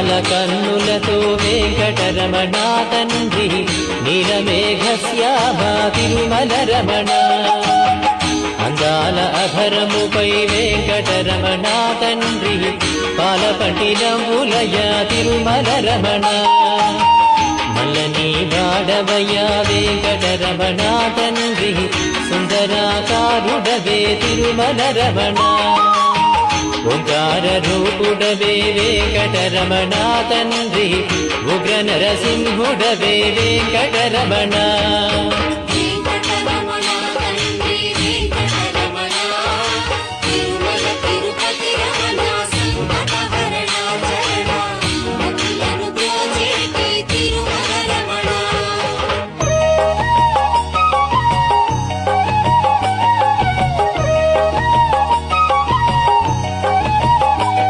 పాలకన్నులతో వెంకటరమణ తండ్రి నీలమేఘశ్యామా తిరుమల రమణ అందాల అధరముపై వెంకటరమణ తండ్రి పాలపటినములయ తిరుమల రమణ మల్లని వాడవయ వెంకటరమణ తండ్రి సుందరాకారుడవే తిరుమల రమణ ఓంకార రూపుడవే వెంకటరమణ తండ్రి ఉగ్ర నరసింహుడవే వెంకటరమణ